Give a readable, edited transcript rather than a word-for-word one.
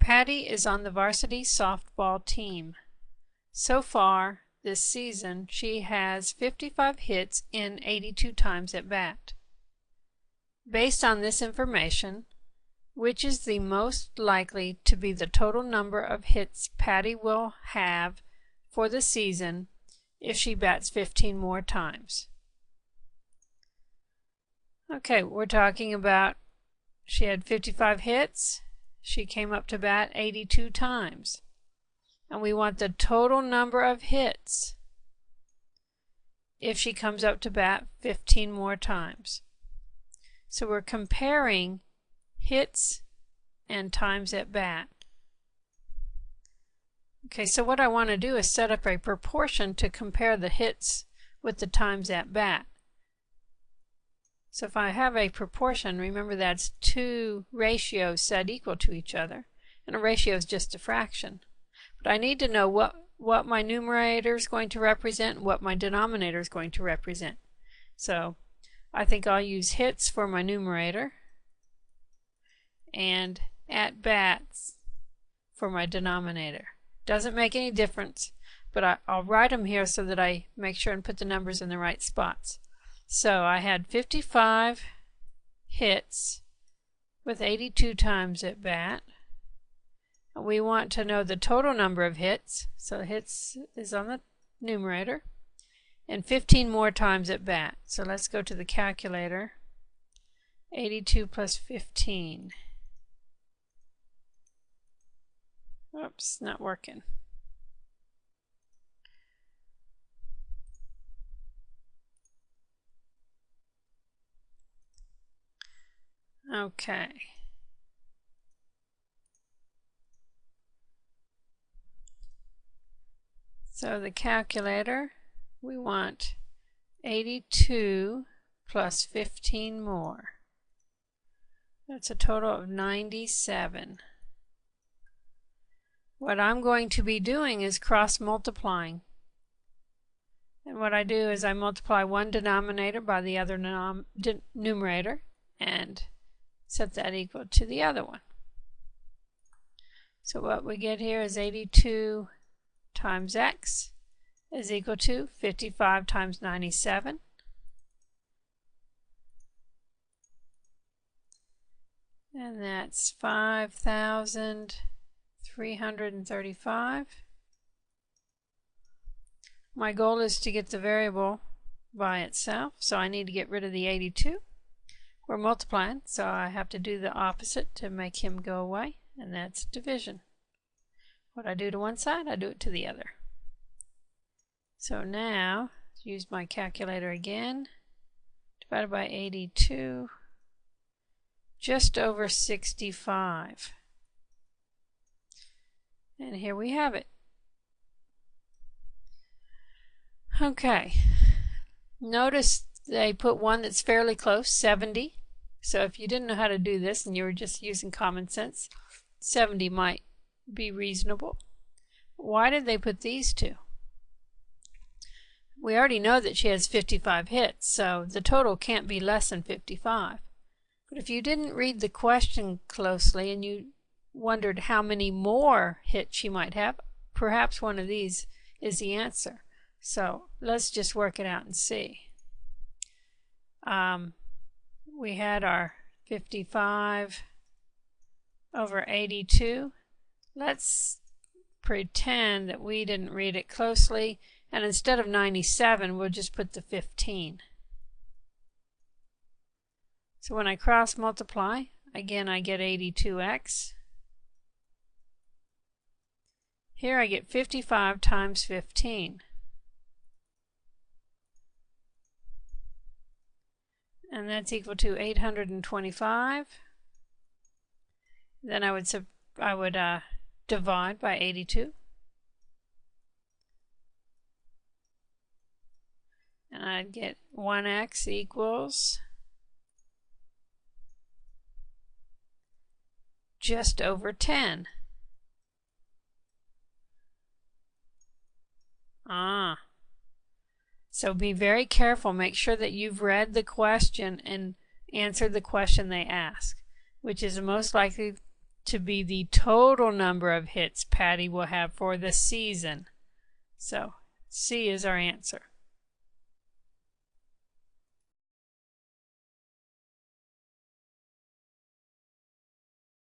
Patty is on the varsity softball team. So far this season, she has 55 hits in 82 times at bat. Based on this information, which is the most likely to be the total number of hits Patty will have for the season if she bats 15 more times? Okay, we're talking about she had 55 hits. She came up to bat 82 times. And we want the total number of hits if she comes up to bat 15 more times. So we're comparing hits and times at bat. Okay, so what I want to do is set up a proportion to compare the hits with the times at bat. So if I have a proportion, remember that's two ratios set equal to each other, and a ratio is just a fraction. But I need to know what my numerator is going to represent and what my denominator is going to represent. So I think I'll use hits for my numerator and at bats for my denominator. Doesn't make any difference, but I'll write them here so that I make sure and put the numbers in the right spots. So I had 55 hits with 82 times at bat. We want to know the total number of hits, so hits is on the numerator, and 15 more times at bat. So let's go to the calculator. 82 plus 15. Oops, not working. Okay. So the calculator, we want 82 plus 15 more. That's a total of 97. What I'm going to be doing is cross multiplying. And what I do is I multiply one denominator by the other numerator and set that equal to the other one. So what we get here is 82 times x is equal to 55 times 97. And that's 5,335. My goal is to get the variable by itself, so I need to get rid of the 82. We're multiplying, so I have to do the opposite to make him go away, and that's division. What I do to one side, I do it to the other. So now, use my calculator again, divided by 82, just over 65. And here we have it. Okay, notice they put one that's fairly close, 70. So if you didn't know how to do this and you were just using common sense, 70 might be reasonable. Why did they put these two? We already know that she has 55 hits, so the total can't be less than 55. But if you didn't read the question closely and you wondered how many more hits she might have, perhaps one of these is the answer. So let's just work it out and see. We had our 55 over 82. Let's pretend that we didn't read it closely, and instead of 97, we'll just put the 15. So when I cross multiply, again I get 82x. Here I get 55 times 15. And that's equal to 825. Then I would divide by 82. And I'd get 1x equals just over 10. So be very careful. Make sure that you've read the question and answered the question they ask, which is most likely to be the total number of hits Patty will have for the season. So C is our answer.